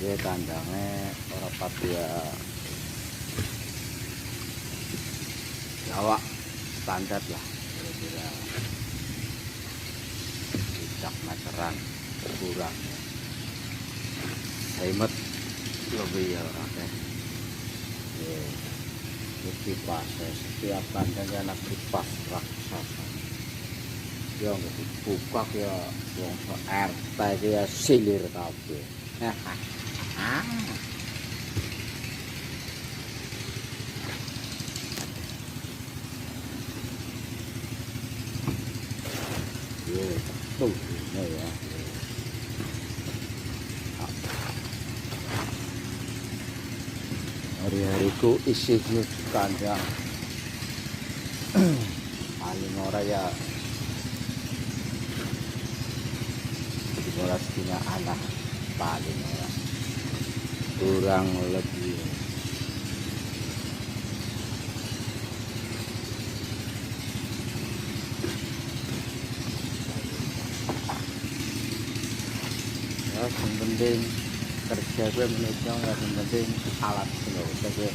Dia kandangnya orang Papua Jawa standar lah, kira-kira tidak meteran kurang ya. Hemat lebih ya orang kipas setiap kandang anak kipas raksasa ya nggak dibuka ya wong RT ya silir kabeh. Tuh ini ya hari-hariku isi kandang paling ora ya 15 anak paling ora kurang lebih. Ya, yang penting kerja gue menunjang, yang penting alat gue